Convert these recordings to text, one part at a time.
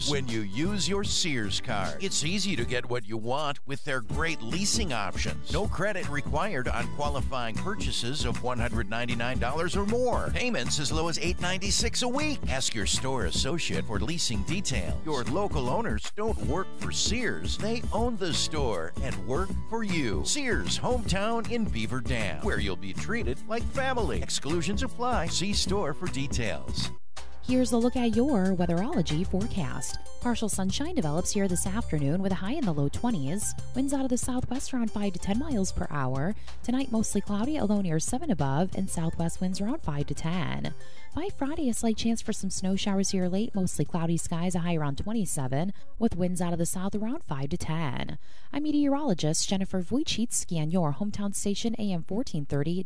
When you use your Sears card, it's easy to get what you want with their great leasing options. No credit required on qualifying purchases of $199 or more. Payments as low as $8.96 a week. Ask your store associate for leasing details. Your local owners don't work for Sears. They own the store and work for you. Sears, hometown in Beaver Dam, where you'll be treated like family. Exclusions apply. See store for details. Here's a look at your weatherology forecast. Partial sunshine develops here this afternoon with a high in the low 20s. Winds out of the southwest around 5 to 10 miles per hour. Tonight mostly cloudy, although near 7 above, and southwest winds around 5 to 10. By Friday, a slight chance for some snow showers here late, mostly cloudy skies, a high around 27, with winds out of the south around 5 to 10. I'm meteorologist Jennifer Wojcicki on your hometown station AM 1430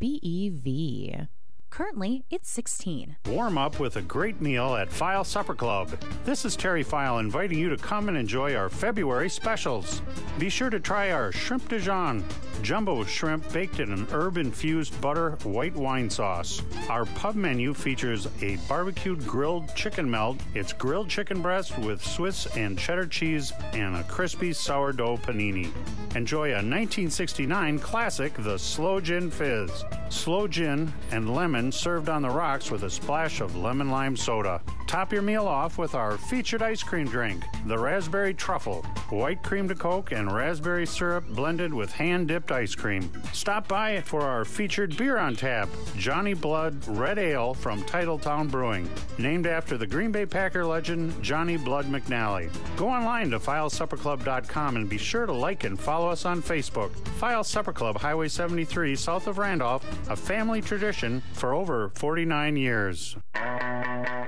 WBEV. Currently, it's 16. Warm up with a great meal at File Supper Club. This is Terry File inviting you to come and enjoy our February specials. Be sure to try our Shrimp Dijon, jumbo shrimp baked in an herb-infused butter white wine sauce. Our pub menu features a barbecued grilled chicken melt. It's grilled chicken breast with Swiss and cheddar cheese and a crispy sourdough panini. Enjoy a 1969 classic, the Sloe Gin Fizz. Sloe gin and lemon served on the rocks with a splash of lemon lime soda. Top your meal off with our featured ice cream drink, the Raspberry Truffle, white cream to Coke and raspberry syrup blended with hand-dipped ice cream. Stop by for our featured beer on tap, Johnny Blood Red Ale from Titletown Brewing, named after the Green Bay Packer legend Johnny Blood McNally. Go online to filesupperclub.com and be sure to like and follow us on Facebook. File Supper Club, Highway 73, south of Randolph, a family tradition for over 49 years.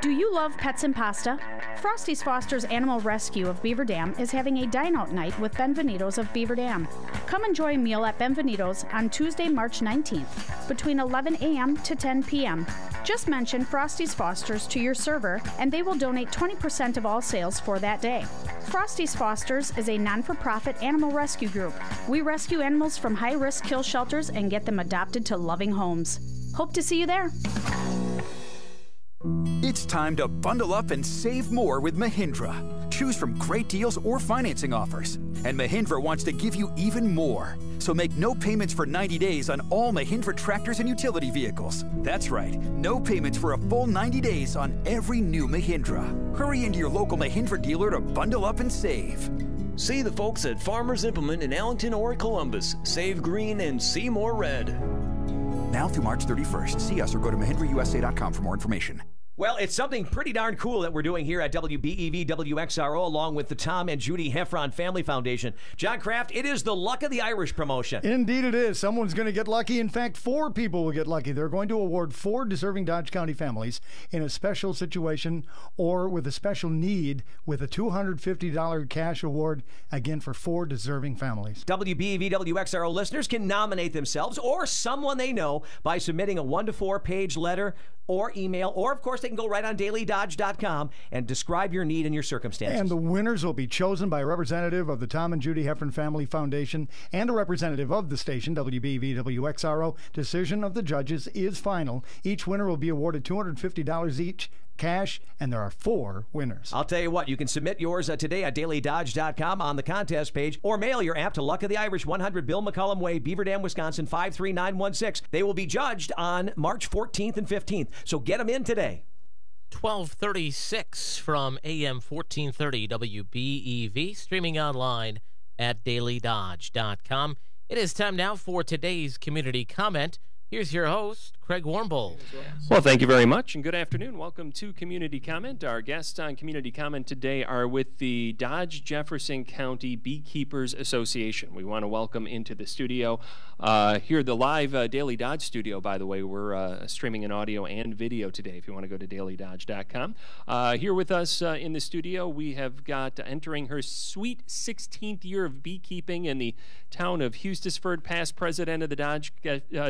Do you love pets and pasta? Frosty's Foster's Animal Rescue of Beaver Dam is having a dine-out night with Benvenitos of Beaver Dam. Come enjoy a meal at Benvenitos on Tuesday, March 19th, between 11 a.m. to 10 p.m. Just mention Frosty's Foster's to your server, and they will donate 20% of all sales for that day. Frosty's Foster's is a non-for-profit animal rescue group. We rescue animals from high-risk kill shelters and get them adopted to loving homes. Hope to see you there. It's time to bundle up and save more with Mahindra. Choose from great deals or financing offers. And Mahindra wants to give you even more. So make no payments for 90 days on all Mahindra tractors and utility vehicles. That's right, no payments for a full 90 days on every new Mahindra. Hurry into your local Mahindra dealer to bundle up and save. See the folks at Farmers Implement in Allington or Columbus. Save green and see more red. Now through March 31st. See us or go to MahindraUSA.com for more information. Well, it's something pretty darn cool that we're doing here at WBEV WXRO along with the Tom and Judy Heffron Family Foundation. John Kraft, it is the Luck of the Irish promotion. Indeed it is. Someone's going to get lucky. In fact, 4 people will get lucky. They're going to award 4 deserving Dodge County families in a special situation or with a special need with a $250 cash award, again, for 4 deserving families. WBEV WXRO listeners can nominate themselves or someone they know by submitting a 1 to 4 page letter or email, or of course they can go right on dailydodge.com and describe your need and your circumstances. And the winners will be chosen by a representative of the Tom and Judy Heffron Family Foundation and a representative of the station, WBEV WXRO. Decision of the judges is final. Each winner will be awarded $250 each cash, and there are 4 winners. I'll tell you what, you can submit yours today at dailydodge.com on the contest page, or mail your app to Luck of the Irish, 100 Bill McCullum Way, Beaver Dam, Wisconsin, 53916. They will be judged on March 14th and 15th, so get them in today. 1236 from AM 1430 WBEV, streaming online at dailydodge.com. It is time now for today's community comment. Here's your host, Craig Warmbold. Well, thank you very much, and good afternoon. Welcome to Community Comment. Our guests on Community Comment today are with the Dodge Jefferson County Beekeepers Association. We want to welcome into the studio here, the live Daily Dodge studio, by the way. We're streaming in audio and video today if you want to go to dailydodge.com. Here with us in the studio, we have got entering her sweet 16th year of beekeeping in the town of Hustisford, past president of the Dodge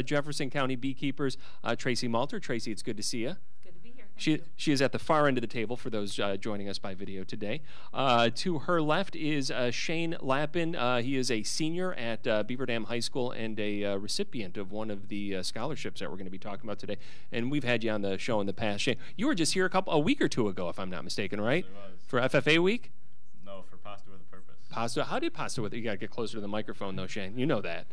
Jefferson County Beekeepers, Tracy Malter. Tracy, it's good to see you. Good to be here. She is at the far end of the table for those joining us by video today. To her left is Shane Lappin. He is a senior at Beaver Dam High School and a recipient of one of the scholarships that we're going to be talking about today. And we've had you on the show in the past. Shane, you were just here a week or two ago, if I'm not mistaken, right? Yes, it was. For FFA week? No, for Pasta with a Purpose. Pasta? How did Pasta with? You got to get closer to the microphone, though, Shane. You know that.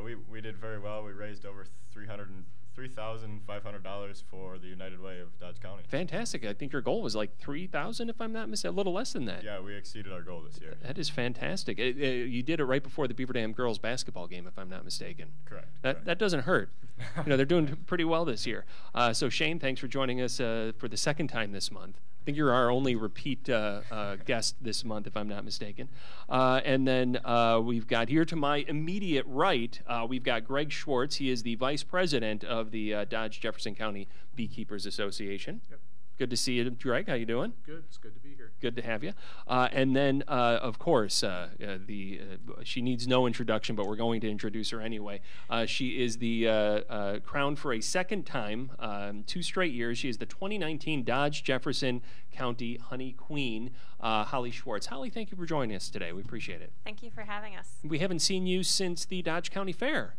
We did very well. We raised over $3,500 for the United Way of Dodge County. Fantastic. I think your goal was like $3,000, if I'm not mistaken, a little less than that. Yeah, we exceeded our goal this year. That is fantastic. You did it right before the Beaver Dam girls basketball game, if I'm not mistaken. Correct. That doesn't hurt. They're doing pretty well this year. So Shane, thanks for joining us for the second time this month. I think you're our only repeat guest this month, if I'm not mistaken. And then we've got here to my immediate right, we've got Greg Schwartz. He is the vice president of the Dodge Jefferson County Beekeepers Association. Yep. Good to see you, Greg. How you doing? Good. It's good to be here. Good to have you. And then, of course, she needs no introduction, but we're going to introduce her anyway. She is the crowned for a second time, 2 straight years. She is the 2019 Dodge Jefferson County Honey Queen, Holly Schwartz. Holly, thank you for joining us today. We appreciate it. Thank you for having us. We haven't seen you since the Dodge County Fair,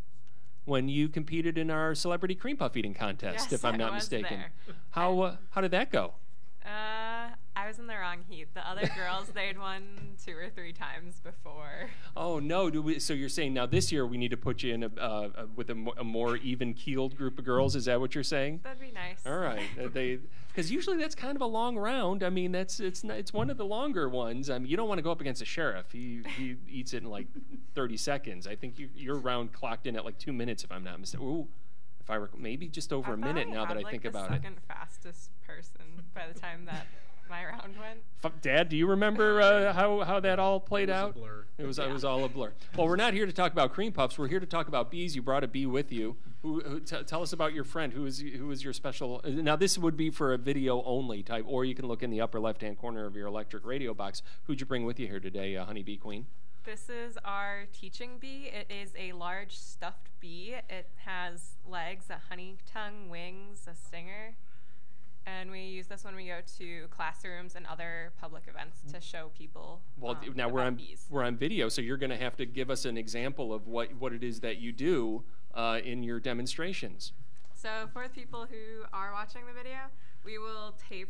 when you competed in our celebrity cream puff eating contest, yes, if I'm not mistaken. How did that go? I was in the wrong heat. The other girls, they'd won 2 or 3 times before. Oh no! So you're saying now this year we need to put you in with a more even-keeled group of girls? Is that what you're saying? That'd be nice. All right, because usually that's kind of a long round. I mean, it's one of the longer ones. I mean, you don't want to go up against a sheriff. He eats it in like 30 seconds. I think your round clocked in at like 2 minutes, if I'm not mistaken. Ooh, if I recall, maybe just over a minute now that I think about it. I was the second fastest person by the time that my round went. Dad, do you remember how that all played out? It was It was all a blur. Well, we're not here to talk about cream puffs. We're here to talk about bees. You brought a bee with you. Tell us about your friend. Who is your special? Now, this would be for a video only type, or you can look in the upper left-hand corner of your electric radio box. Who'd you bring with you here today, Honeybee Queen? This is our teaching bee. It is a large stuffed bee. It has legs, a honey tongue, wings, a stinger. And we use this when we go to classrooms and other public events to show people. Well, now we're on video, so you're going to have to give us an example of what it is that you do in your demonstrations. So for the people who are watching the video, we will tape.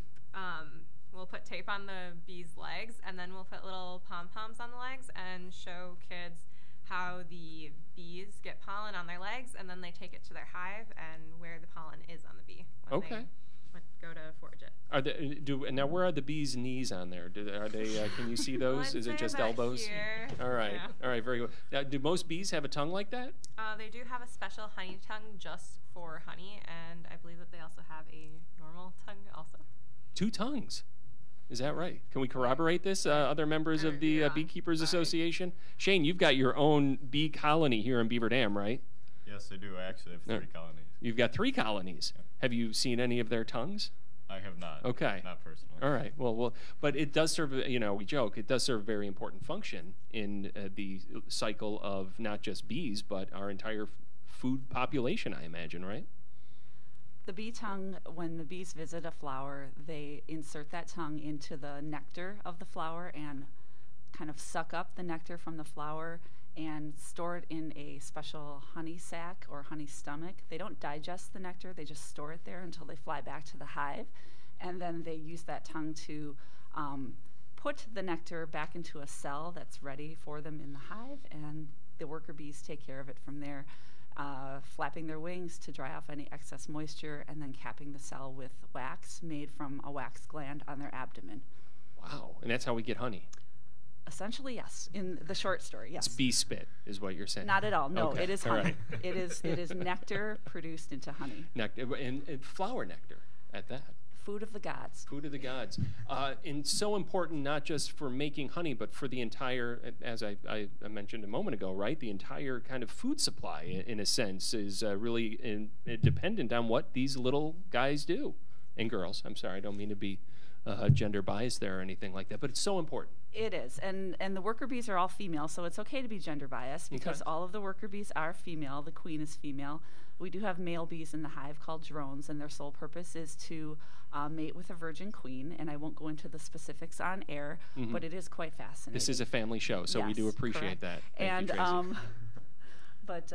We'll put tape on the bee's legs, and then we'll put little pom-poms on the legs and show kids how the bees get pollen on their legs, and then they take it to their hive and where the pollen is on the bee when they go to forage it. Now where are the bees' knees on there? Are they? Can you see those? Is it just elbows? Here. All right, yeah. All right, very good. Now, do most bees have a tongue like that? They do have a special honey tongue just for honey, and I believe that they also have a normal tongue also. 2 tongues. Is that right? Can we corroborate this, other members of the Beekeepers Association? Shane, you've got your own bee colony here in Beaver Dam, right? Yes, I do. I actually have 3 colonies. You've got 3 colonies. Yeah. Have you seen any of their tongues? I have not. Okay. Not personally. All right. Well, but it does serve, we joke, it does serve a very important function in the cycle of not just bees, but our entire food population, I imagine, right? The bee tongue, when the bees visit a flower, they insert that tongue into the nectar of the flower and kind of suck up the nectar from the flower and store it in a special honey sac or honey stomach. They don't digest the nectar, they just store it there until they fly back to the hive. And then they use that tongue to put the nectar back into a cell that's ready for them in the hive, and the worker bees take care of it from there. Flapping their wings to dry off any excess moisture, and then capping the cell with wax made from a wax gland on their abdomen. Wow, and that's how we get honey? Essentially, yes. In the short story, yes. It's bee spit, is what you're saying? Not at all. No, okay. It is honey. Right. It is nectar produced into honey. Nectar, and flower nectar at that. Food of the gods. Food of the gods. And so important not just for making honey, but for the entire, as I mentioned a moment ago, right? The entire kind of food supply, in a sense, is really dependent on what these little guys do. And girls. I'm sorry, I don't mean to be gender biased there or anything like that, but it's so important. It is, and the worker bees are all female, so it's okay to be gender biased because all of the worker bees are female. The queen is female. We do have male bees in the hive called drones, and their sole purpose is to mate with a virgin queen. And I won't go into the specifics on air, but it is quite fascinating. This is a family show, so we do appreciate that. Thank you, Tracy. But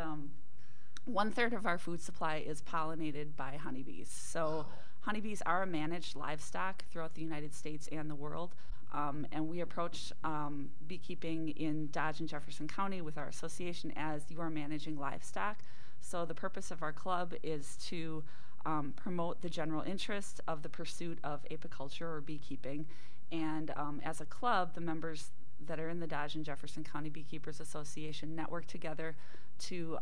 1/3 of our food supply is pollinated by honeybees. So honeybees are a managed livestock throughout the United States and the world. And we approach beekeeping in Dodge and Jefferson County with our association as you are managing livestock. So the purpose of our club is to promote the general interest of the pursuit of apiculture or beekeeping. And as a club, the members that are in the Dodge and Jefferson County Beekeepers Association network together to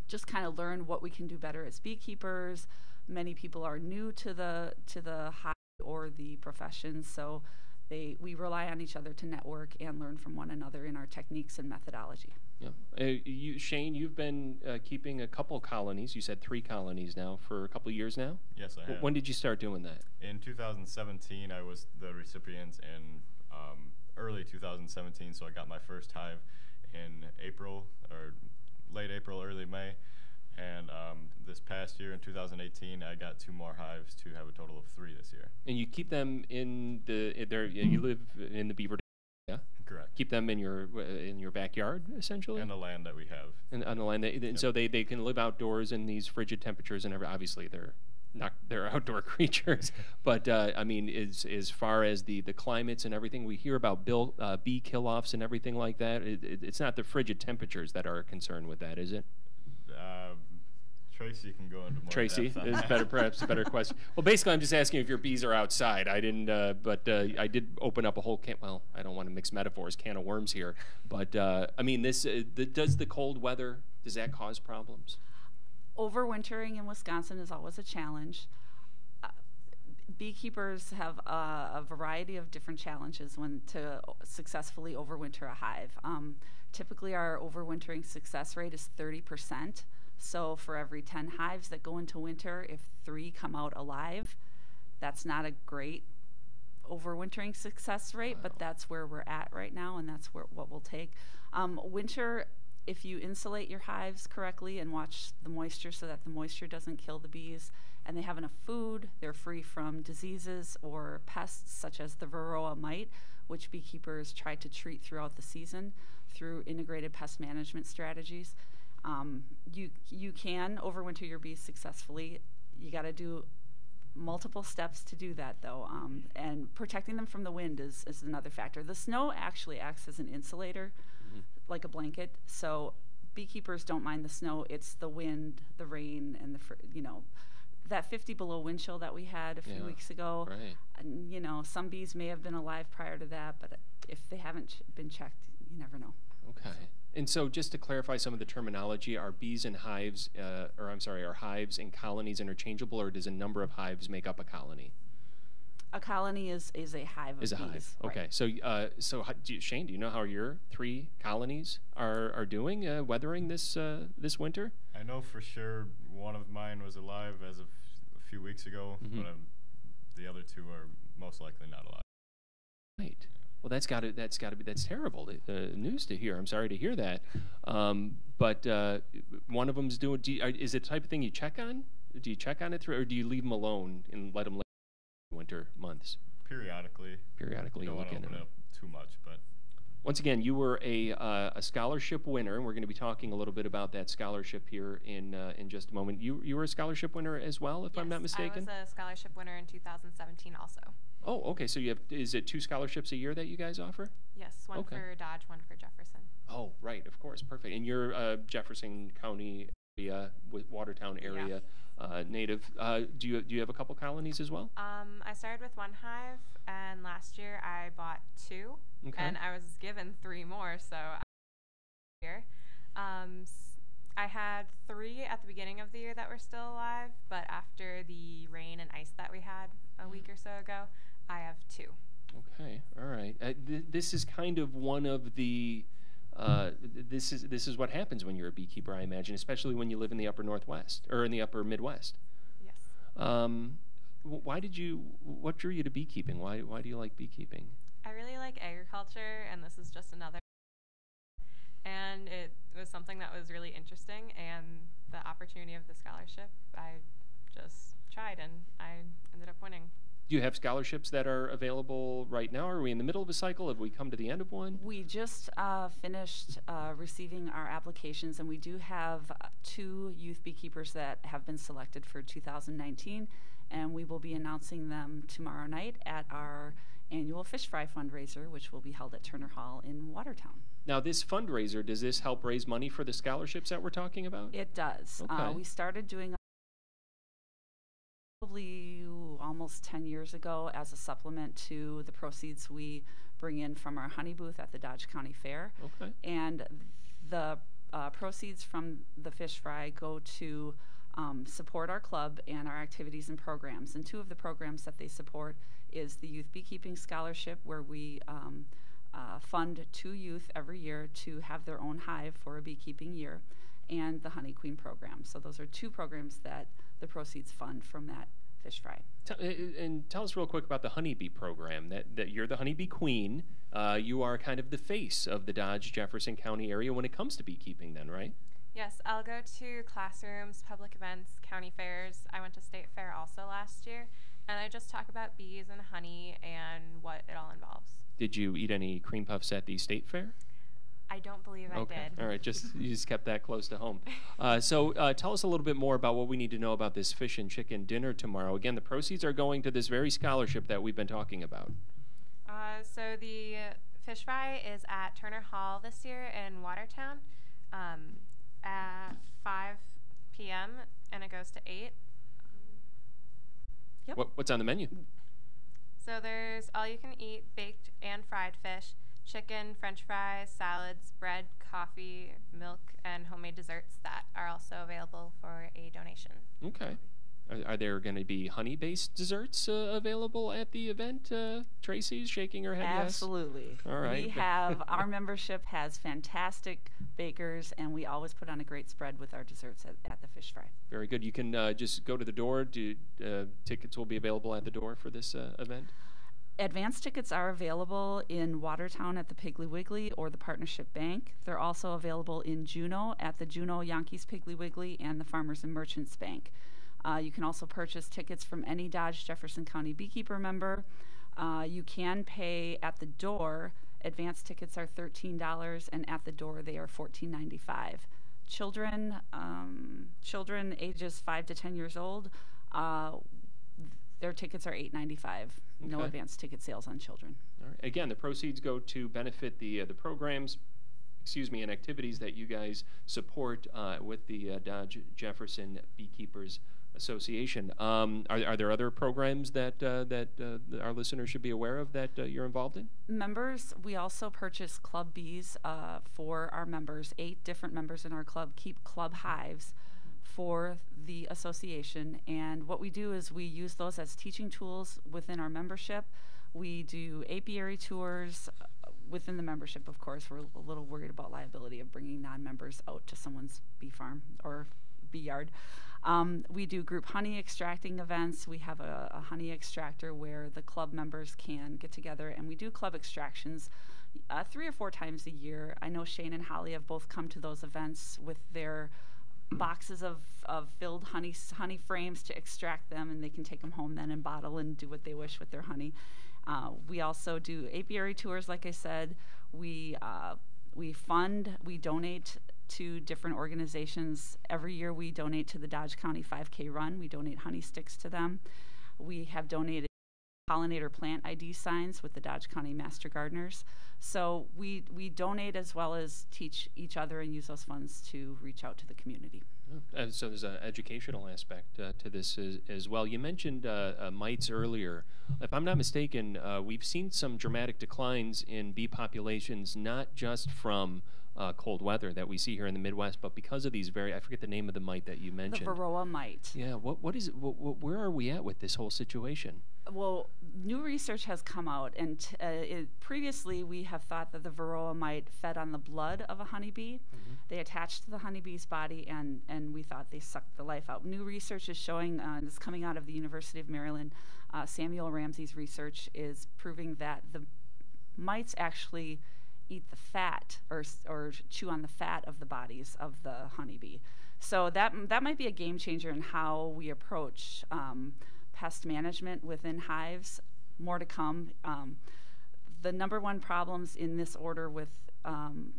just kind of learn what we can do better as beekeepers. Many people are new to the hive or the profession, so we rely on each other to network and learn from one another in our techniques and methodology. Yeah. Shane, you've been keeping a couple colonies. You said 3 colonies now for a couple years now? Yes, I have. When did you start doing that? In 2017, I was the recipient in early 2017, so I got my first hive in April, or late April, early May. And this past year, in 2018, I got 2 more hives to have a total of 3 this year. And you keep them in you live in the Beaver Dam, yeah? Correct. Keep them in your backyard, essentially? And the land that we have. And on the land, so they can live outdoors in these frigid temperatures, and obviously they're outdoor creatures. But I mean, as far as the climates and everything, we hear about bee kill-offs and everything like that. It's not the frigid temperatures that are a concern with that, is it? Tracy can go into more Tracy depth on is that. perhaps a better question. Well, basically, I'm just asking if your bees are outside. I didn't, but I did open up a whole well, I don't want to mix metaphors, can of worms here. But I mean, does the cold weather, does that cause problems? Overwintering in Wisconsin is always a challenge. Beekeepers have a variety of different challenges when to successfully overwinter a hive. Typically, our overwintering success rate is 30%. So for every 10 hives that go into winter, if 3 come out alive, that's not a great overwintering success rate, but that's where we're at right now, and that's what we'll take. Winter, if you insulate your hives correctly and watch the moisture so that the moisture doesn't kill the bees, and they have enough food, they're free from diseases or pests such as the Varroa mite, which beekeepers try to treat throughout the season through integrated pest management strategies. You can overwinter your bees successfully. You got to do multiple steps to do that, though, and protecting them from the wind is another factor. The snow actually acts as an insulator, like a blanket, so beekeepers don't mind the snow. It's the wind, the rain, and that 50 below wind chill that we had a few weeks ago. Right. And, some bees may have been alive prior to that, but if they haven't been checked, you never know. Okay. And so just to clarify some of the terminology, are bees and hives, are hives and colonies interchangeable, or does a number of hives make up a colony? A colony is a hive of bees. Hive. Okay. Right. So Shane, do you know how your 3 colonies are doing, weathering this winter? I know for sure one of mine was alive as of a few weeks ago, but the other 2 are most likely not alive. Right. Well, that's terrible news to hear. I'm sorry to hear that. But one of them's doing. Is it the type of thing you check on? Do you check on it through, or do you leave them alone and let them live in winter months? Periodically. You look into it. Up too much, but. Once again, you were a scholarship winner, and we're going to be talking a little bit about that scholarship here in just a moment. You were a scholarship winner as well, if I'm not mistaken? I was a scholarship winner in 2017 also. Oh, okay. So is it 2 scholarships a year that you guys offer? Yes, one for Dodge, one for Jefferson. Oh, right, of course, perfect. And you're Jefferson County area, Watertown area native. Do you have a couple colonies as well? I started with 1 hive, and last year I bought 2, and I was given 3 more. So here, I had 3 at the beginning of the year that were still alive, but after the rain and ice that we had a week or so ago, I have 2. Okay, all right. This is kind of one of the. This is what happens when you're a beekeeper, I imagine, especially when you live in the upper Northwest or in the upper Midwest. Yes. What drew you to beekeeping? Why do you like beekeeping? I really like agriculture, and this is just another. And it was something that was really interesting, and the opportunity of the scholarship, I just tried, and I ended up winning. Do you have scholarships that are available right now? Are we in the middle of a cycle? Have we come to the end of one? We just finished receiving our applications, and we do have 2 youth beekeepers that have been selected for 2019, and we will be announcing them tomorrow night at our annual fish fry fundraiser, which will be held at Turner Hall in Watertown. Now, this fundraiser, does this help raise money for the scholarships that we're talking about? It does. Okay. We started doing probably almost 10 years ago as a supplement to the proceeds we bring in from our honey booth at the Dodge County Fair. Okay. And the proceeds from the fish fry go to support our club and our activities and programs. And 2 of the programs that they support is the Youth Beekeeping Scholarship, where we fund 2 youth every year to have their own hive for a beekeeping year, and the Honey Queen program. So those are 2 programs that the proceeds fund from that fish fry. And tell us real quick about the honeybee program, that you're the honeybee queen. You are kind of the face of the Dodge Jefferson County area when it comes to beekeeping then, right? Yes, I'll go to classrooms, public events, county fairs. I went to state fair also last year, and I just talk about bees and honey and what it all involves. Did you eat any cream puffs at the state fair? I don't believe I did. All right, you just kept that close to home. So tell us a little bit more about what we need to know about this fish and chicken dinner tomorrow. Again, the proceeds are going to this very scholarship that we've been talking about. So the fish fry is at Turner Hall this year in Watertown at 5 p.m. and it goes to 8. Yep. What's on the menu? So there's all-you-can-eat baked and fried fish, chicken, french fries, salads, bread, coffee, milk, and homemade desserts that are also available for a donation. Okay. Are there going to be honey-based desserts available at the event? Tracy's shaking her head Absolutely. Yes. All right. We have, our membership has fantastic bakers, and we always put on a great spread with our desserts at the fish fry. Very good. You can just go to the door. Tickets will be available at the door for this event? Advance tickets are available in Watertown at the Piggly Wiggly or the Partnership Bank. They're also available in Juneau at the Juneau Yankees Piggly Wiggly and the Farmers and Merchants Bank. You can also purchase tickets from any Dodge Jefferson County Beekeeper member. You can pay at the door. Advance tickets are $13, and at the door they are $14.95. Children ages 5 to 10 years old, their tickets are $8.95. No advance ticket sales on children. All right. Again, the proceeds go to benefit the programs, and activities that you guys support with the Dodge Jefferson Beekeepers Association. Are there other programs that our listeners should be aware of that you're involved in? Members, we also purchase club bees for our members. 8 different members in our club keep club hives for the association, and what we do is we use those as teaching tools within our membership. We do apiary tours within the membership. Of course, we're a little worried about liability of bringing non-members out to someone's bee farm or bee yard. We do group honey extracting events. We have a honey extractor where the club members can get together, and we do club extractions 3 or 4 times a year. I know Shane and Holly have both come to those events with their boxes of filled honey frames to extract them, and they can take them home then and bottle and do what they wish with their honey. We also do apiary tours, like I said. We donate to different organizations. Every year we donate to the Dodge County 5K Run. We donate honey sticks to them. We have donated pollinator plant ID signs with the Dodge County Master Gardeners. So we donate as well as teach each other and use those funds to reach out to the community. So there's an educational aspect to this as well. You mentioned mites earlier. If I'm not mistaken, we've seen some dramatic declines in bee populations, not just from cold weather that we see here in the Midwest, but because of these I forget the name of the mite that you mentioned. The Varroa mite. Yeah, what is it? Where are we at with this whole situation? Well, new research has come out, and previously we have thought that the Varroa mite fed on the blood of a honeybee. Mm-hmm. They attached to the honeybee's body, and we thought they sucked the life out. New research is showing, this coming out of the University of Maryland, Samuel Ramsey's research is proving that mites actually eat the fat or chew on the fat of the bodies of the honeybee. So that might be a game changer in how we approach pest management within hives. More to come. The number one problems in this order with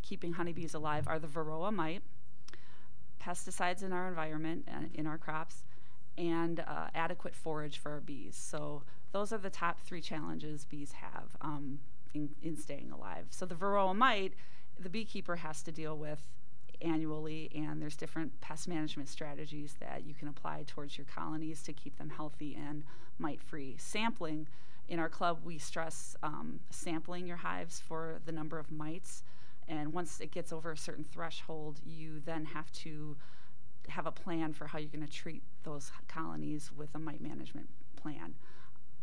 keeping honeybees alive are the Varroa mite, pesticides in our environment and in our crops, and adequate forage for our bees. So those are the top 3 challenges bees have in staying alive. So the Varroa mite, the beekeeper has to deal with annually, and there's different pest management strategies that you can apply towards your colonies to keep them healthy and mite-free. Sampling, in our club we stress sampling your hives for the number of mites, and once it gets over a certain threshold, you then have to have a plan for how you're going to treat those colonies with a mite management plan.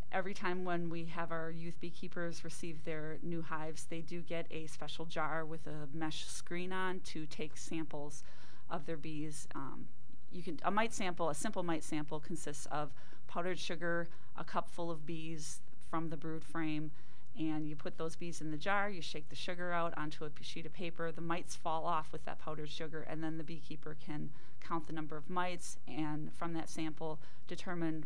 Every time when we have our youth beekeepers receive their new hives, they do get a special jar with a mesh screen on to take samples of their bees. A simple mite sample consists of powdered sugar, a cup full of bees from the brood frame, and you put those bees in the jar, you shake the sugar out onto a sheet of paper, the mites fall off with that powdered sugar, and then the beekeeper can count the number of mites, and from that sample determine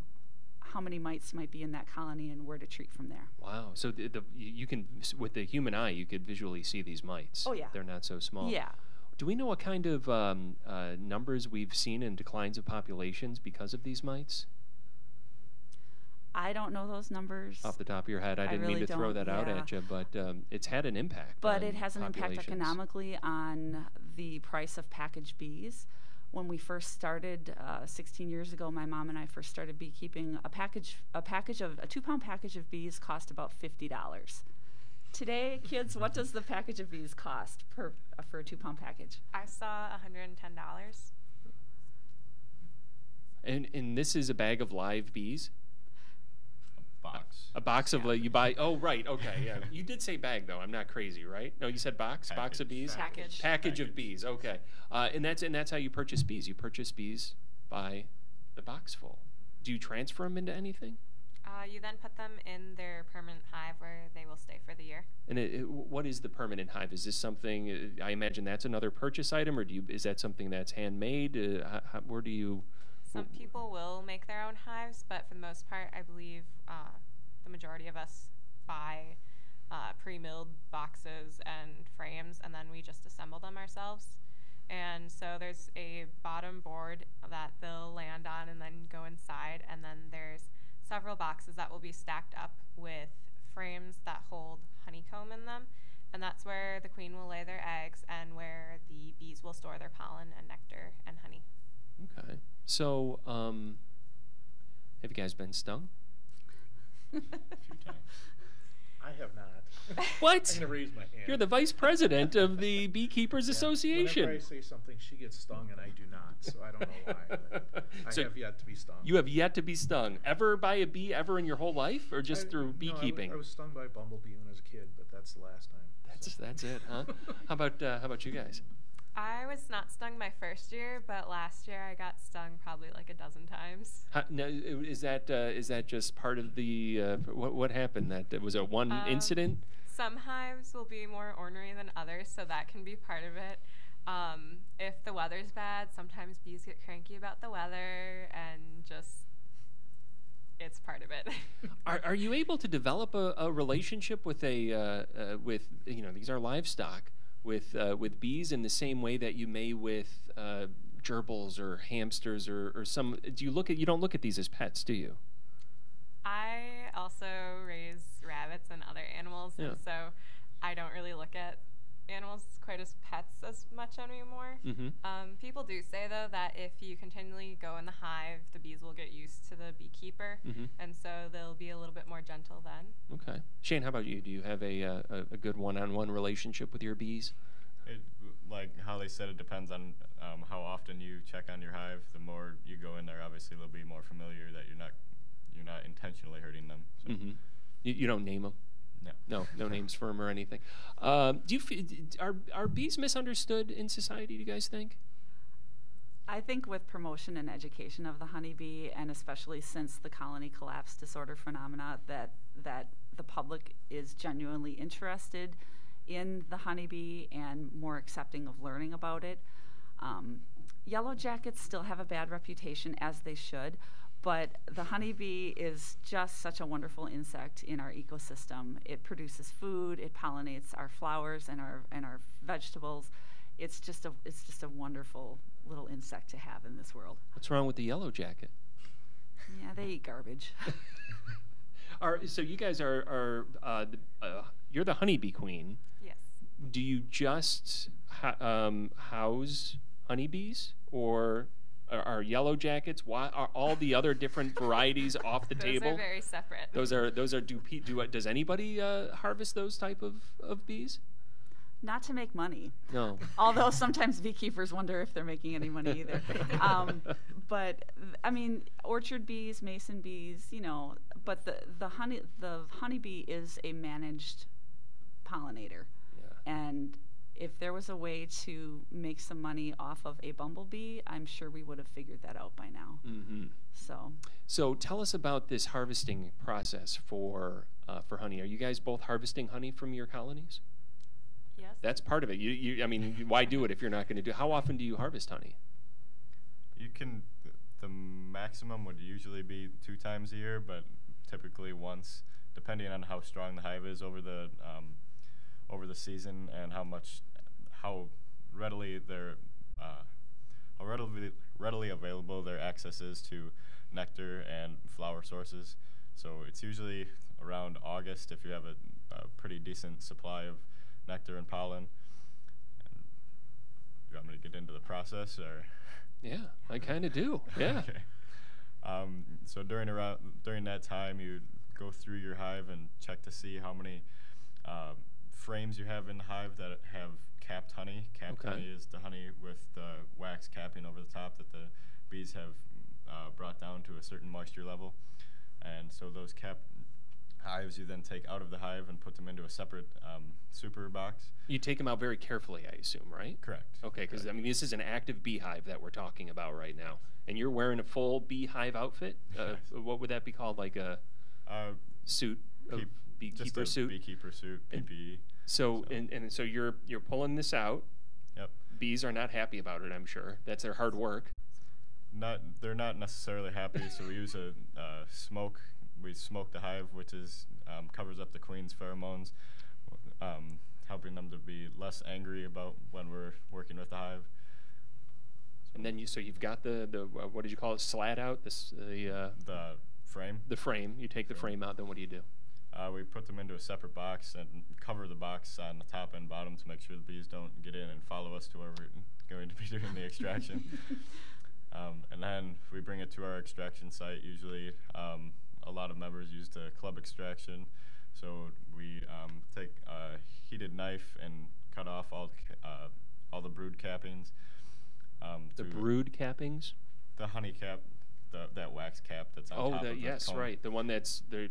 how many mites might be in that colony and where to treat from there. Wow. So you can, with the human eye, you could visually see these mites. Oh, yeah. They're not so small. Yeah. Do we know what kind of numbers we've seen in declines of populations because of these mites? I don't know those numbers. Off the top of your head, I didn't really mean to throw that out at you, but it's had an impact. But it has an impact populations. economically on the price of packaged bees. When we first started 16 years ago, my mom and I first started beekeeping. A 2-pound package of bees cost about $50. Today, kids, what does the package of bees cost for a 2-pound package? I saw $110. And this is a bag of live bees? Box. A box of you buy. Oh, right. Okay. Yeah. You did say bag though. I'm not crazy, right? No, you said box. Package. Box of bees. Package of bees. Okay. And that's how you purchase bees. You purchase bees by the box full. Do you transfer them into anything? You then put them in their permanent hive where they will stay for the year. And what is the permanent hive? Is this something? I imagine that's another purchase item, or is that something that's handmade? Where do you? Some people will make their own hives, but for the most part, I believe the majority of us buy pre-milled boxes and frames, and then we just assemble them ourselves. And so there's a bottom board that they'll land on and then go inside, and then there's several boxes that will be stacked up with frames that hold honeycomb in them, and that's where the queen will lay their eggs and where the bees will store their pollen and nectar and honey. Okay. So, have you guys been stung? A few times. I have not. What? I'm going to raise my hand. You're the vice president of the Beekeepers Association. Whenever I say something, she gets stung, and I do not. So I don't know why. But I have yet to be stung. You have yet to be stung. Ever by a bee ever in your whole life, or just through beekeeping? I was stung by a bumblebee when I was a kid, but that's the last time. That's it, huh? How about you guys? I was not stung my first year, but last year I got stung probably like a dozen times. Now, is that just part of the what happened? That was a one incident? Some hives will be more ornery than others, so that can be part of it. If the weather's bad, sometimes bees get cranky about the weather, and just it's part of it. Are you able to develop a relationship with with these are livestock? With bees in the same way that you may with gerbils or hamsters or some? You don't look at these as pets, do you? I also raise rabbits and other animals, and so I don't really look at animals quite as pets as much anymore. Mm-hmm. People do say though that if you continually go in the hive, the bees will get used to the beekeeper, and so they'll be a little bit more gentle then. Okay, Shane, how about you? Do you have a good one-on-one relationship with your bees? Like how they said, it depends on how often you check on your hive. The more you go in there, obviously they'll be more familiar that you're not intentionally hurting them. So. Mm-hmm. You don't name them. No names for them or anything. Are bees misunderstood in society, do you guys think? I think with promotion and education of the honeybee, and especially since the colony collapse disorder phenomena, that the public is genuinely interested in the honeybee and more accepting of learning about it. Yellow jackets still have a bad reputation, as they should, but the honeybee is just such a wonderful insect in our ecosystem. It produces food, it pollinates our flowers and our vegetables. It's just a wonderful little insect to have in this world. What's wrong with the yellow jacket? Yeah, they eat garbage. So you guys are you're the honeybee queen. Yes. Do you just house honeybees, or are yellow jackets? Why are all the other different varieties off the table? Those are very separate. Those are does anybody harvest those type of bees? Not to make money. No. Although sometimes beekeepers wonder if they're making any money either. But I mean, orchard bees, mason bees, you know. But the honeybee is a managed pollinator, and if there was a way to make some money off of a bumblebee, I'm sure we would have figured that out by now. Mm-hmm. So tell us about this harvesting process for honey. Are you guys both harvesting honey from your colonies? Yes. That's part of it. I mean, why do it if you're not going to do it? How often do you harvest honey? The maximum would usually be 2 times a year, but typically once, depending on how strong the hive is over the season and how readily available their access is to nectar and flower sources. So it's usually around August if you have a pretty decent supply of nectar and pollen. And do you want me to get into the process, or? Yeah, I kind of do. Yeah. Okay. So during that time, you go through your hive and check to see how many frames you have in the hive that have capped honey. Capped honey is the honey with the wax capping over the top that the bees have brought down to a certain moisture level. And so those capped hives you then take out of the hive and put them into a separate super box. You take them out very carefully, I assume, right? Correct. Okay, because I mean, this is an active beehive that we're talking about right now, and you're wearing a full beehive outfit. What would that be called? Like a suit, beekeeper suit. Beekeeper suit, PPE. So you're pulling this out. Yep. Bees are not happy about it, I'm sure. That's their hard work. They're not necessarily happy. So we use a smoke. We smoke the hive, which covers up the queen's pheromones, helping them to be less angry about when we're working with the hive. And then you've got the what did you call it? Slat out the frame. The frame. You take the frame out. Then what do you do? We put them into a separate box and cover the box on the top and bottom to make sure the bees don't get in and follow us to where we're going to be doing the extraction. And then we bring it to our extraction site. Usually, a lot of members use the club extraction. So we take a heated knife and cut off all the brood cappings. The brood cappings? The honey cap, that wax cap that's on top of the yes, comb. Right. The one that's the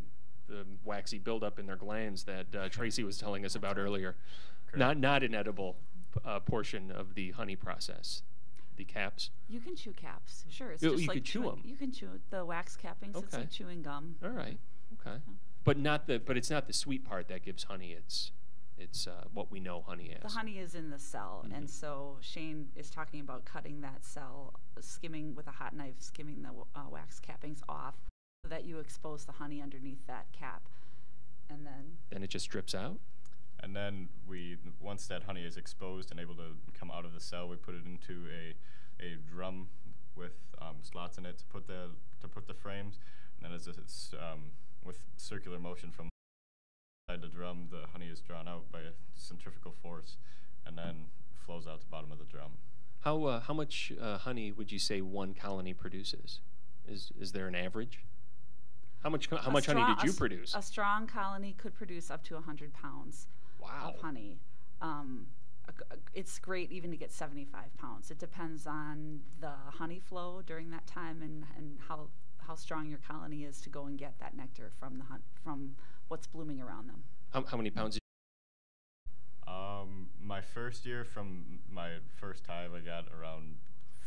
waxy buildup in their glands that Tracy was telling us about earlier. Not an edible portion of the honey process. The caps. You can chew caps. Sure. It's just you like could chew them. You can chew the wax cappings. Okay. It's like chewing gum. All right. Okay. Yeah. But it's not the sweet part that gives honey. It's what we know honey as. The honey is in the cell, and so Shane is talking about cutting that cell, skimming with a hot knife, skimming the wax cappings off, so that you expose the honey underneath that cap, and then it just drips out. And then once that honey is exposed and able to come out of the cell, we put it into a drum with slots in it to put the frames. And then as it's with circular motion from inside the drum, the honey is drawn out by a centrifugal force, and then flows out the bottom of the drum. How much honey would you say one colony produces? Is there an average? How much honey did you produce? A strong colony could produce up to 100 pounds. Wow. Of honey. It's great even to get 75 pounds. It depends on the honey flow during that time and how strong your colony is to go and get that nectar from what's blooming around them. How many pounds? My first year from my first hive, I got around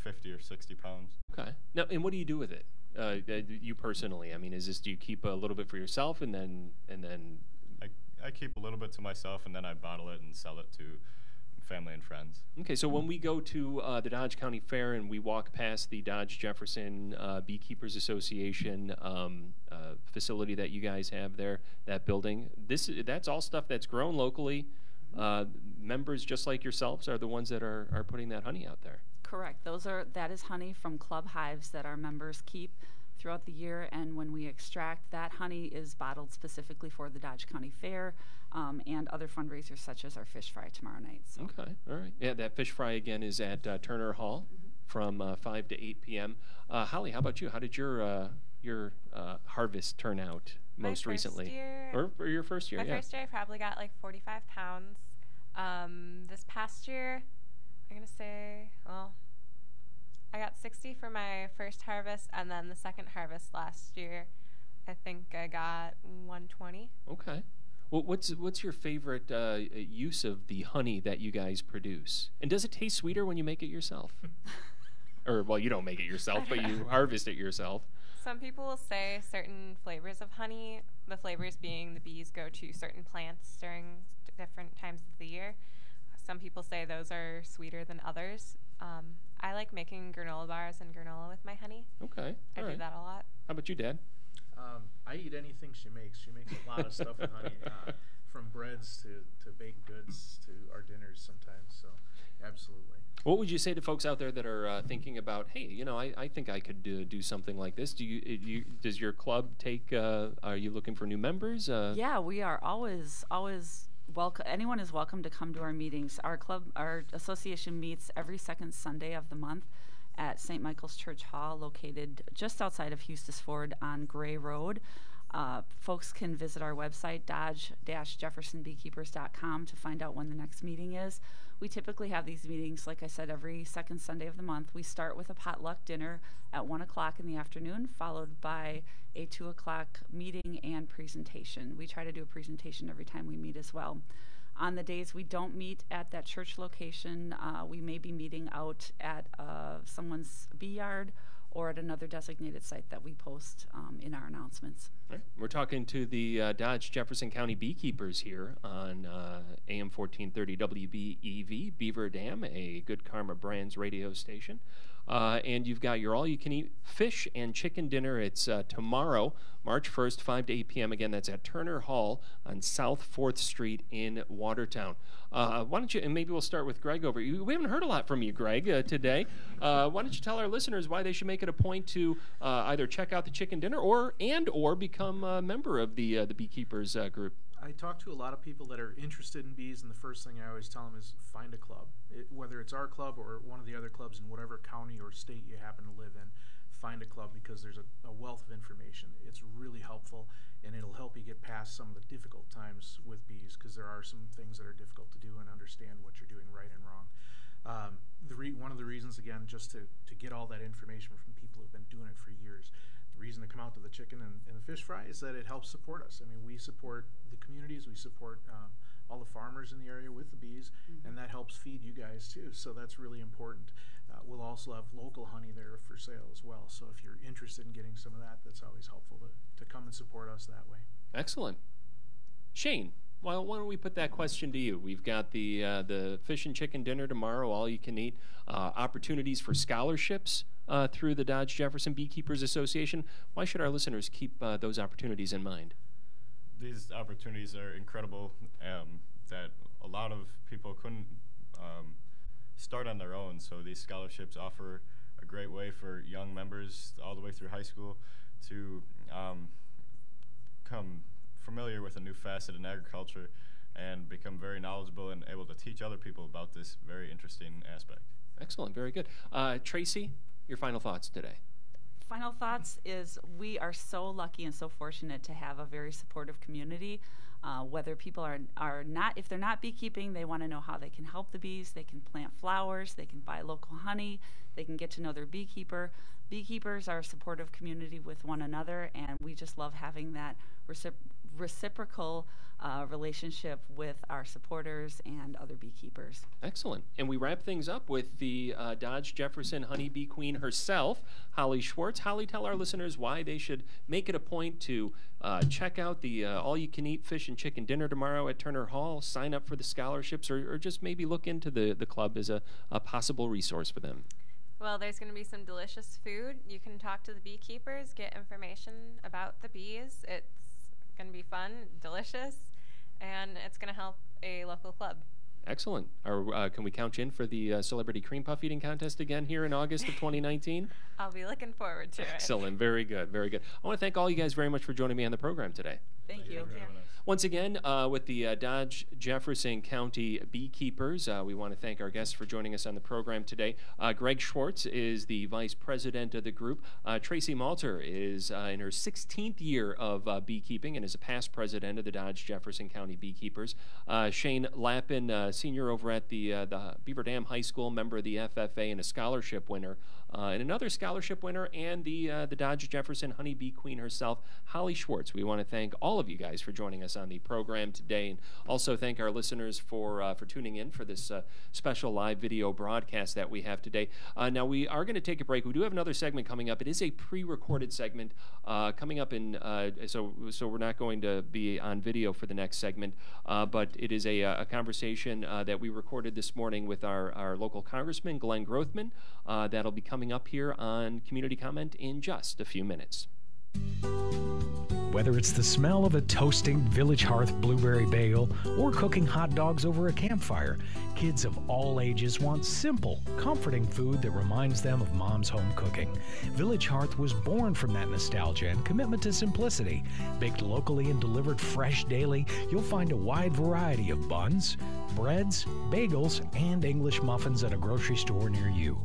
50 or 60 pounds. Okay. Now, and what do you do with it? You personally, I mean, do you keep a little bit for yourself and then? I keep a little bit to myself, and then I bottle it and sell it to family and friends. Okay, so when we go to the Dodge County Fair and we walk past the Dodge Jefferson Beekeepers Association facility that you guys have there, that building, that's all stuff that's grown locally. Members just like yourselves are the ones that are putting that honey out there. Correct. That is honey from club hives that our members keep throughout the year, and when we extract, that honey is bottled specifically for the Dodge County Fair and other fundraisers such as our fish fry tomorrow night. So. Okay, all right. Yeah, that fish fry again is at Turner Hall from 5 to 8 p.m. Holly, how about you? How did your harvest turn out most recently? Or your first year? My first year, I probably got like 45 pounds. This past year, I'm going to say, well, I got 60 for my first harvest, and then the second harvest last year, I think I got 120. Okay. Well, what's your favorite use of the honey that you guys produce? And does it taste sweeter when you make it yourself? Or, well, you don't make it yourself, but you harvest it yourself. Some people will say certain flavors of honey, the flavors being the bees go to certain plants during different times of the year. Some people say those are sweeter than others. I like making granola bars and granola with my honey. Okay. I do that a lot. How about you, Dad? I eat anything she makes. She makes a lot of stuff with honey, from breads to baked goods to our dinners sometimes. So, absolutely. What would you say to folks out there that are thinking about, hey, you know, I think I could do something like this? Does your club take? Are you looking for new members? Yeah, we are always welcome. Anyone is welcome to come to our meetings. Our association meets every second Sunday of the month at St. Michael's Church Hall, located just outside of Eustis Ford on Gray Road. Folks can visit our website, dodge-jeffersonbeekeepers.com, to find out when the next meeting is. We typically have these meetings, like I said, every second Sunday of the month. We start with a potluck dinner at 1 o'clock in the afternoon, followed by a 2 o'clock meeting and presentation. We try to do a presentation every time we meet as well. On the days we don't meet at that church location, we may be meeting out at someone's bee yard or at another designated site that we post in our announcements. Right. We're talking to the Dodge Jefferson County Beekeepers here on AM 1430 WBEV, Beaver Dam, a Good Karma Brands radio station. And you've got your all-you-can-eat fish and chicken dinner. It's tomorrow, March 1st, 5 to 8 p.m. Again, that's at Turner Hall on South 4th Street in Watertown. Why don't you, and maybe we'll start with Greg over. We haven't heard a lot from you, Greg, today. Why don't you tell our listeners why they should make it a point to either check out the chicken dinner or become a member of the Beekeepers group? I talk to a lot of people that are interested in bees, and the first thing I always tell them is find a club. Whether it's our club or one of the other clubs in whatever county or state you happen to live in, find a club, because there's a wealth of information. It's really helpful, and it'll help you get past some of the difficult times with bees, because there are some things that are difficult to do and understand what you're doing right and wrong. One of the reasons, again, just to get all that information from people who've been doing it for years. The reason to come out to the chicken and the fish fry is that it helps support us. I mean, we support the communities, we support all the farmers in the area with the bees, and that helps feed you guys too. So that's really important. We'll also have local honey there for sale as well. So if you're interested in getting some of that, that's always helpful to come and support us that way. Excellent. Shane, well, why don't we put that question to you? We've got the fish and chicken dinner tomorrow, all you can eat, opportunities for scholarships through the Dodge Jefferson Beekeepers Association. Why should our listeners keep those opportunities in mind? These opportunities are incredible, that a lot of people couldn't start on their own. So these scholarships offer a great way for young members all the way through high school to become familiar with a new facet in agriculture and become very knowledgeable and able to teach other people about this very interesting aspect. Excellent, very good. Tracy, your final thoughts today. Final thoughts is we are so lucky and so fortunate to have a very supportive community. Whether people are not, if they're not beekeeping, they want to know how they can help the bees. They can plant flowers, they can buy local honey, they can get to know their beekeeper. Beekeepers are a supportive community with one another, and we just love having that reciprocal relationship with our supporters and other beekeepers. Excellent. And we wrap things up with the Dodge Jefferson Honeybee Queen herself, Holly Schwartz. Holly, tell our listeners why they should make it a point to check out the all-you-can-eat fish and chicken dinner tomorrow at Turner Hall, sign up for the scholarships, or just maybe look into the club as a possible resource for them. Well, there's going to be some delicious food. You can talk to the beekeepers, get information about the bees. It's going to be fun, delicious, and it's going to help a local club. Excellent. Can we count you in for the Celebrity Cream Puff Eating Contest again here in August of 2019? I'll be looking forward to it. Excellent. Very good. Very good. I want to thank all you guys very much for joining me on the program today. Thank you. Once again, with the Dodge Jefferson County Beekeepers, we want to thank our guests for joining us on the program today. Greg Schwartz is the vice president of the group. Tracy Malter is in her 16th year of beekeeping and is a past president of the Dodge Jefferson County Beekeepers. Shane Lappin, senior over at the Beaver Dam High School, member of the FFA and a scholarship winner. And another scholarship winner, and the Dodge Jefferson Honeybee Queen herself, Holly Schwartz. We want to thank all of you guys for joining us on the program today, and also thank our listeners for tuning in for this special live video broadcast that we have today. Now we are going to take a break. We do have another segment coming up. It is a pre-recorded segment coming up in so we're not going to be on video for the next segment, but it is a conversation that we recorded this morning with our local congressman, Glenn Grothman. That'll be coming up here on Community Comment in just a few minutes. Whether it's the smell of a toasting Village Hearth blueberry bagel or cooking hot dogs over a campfire, kids of all ages want simple, comforting food that reminds them of mom's home cooking. Village Hearth was born from that nostalgia and commitment to simplicity. Baked locally and delivered fresh daily, you'll find a wide variety of buns, breads, bagels, and English muffins at a grocery store near you.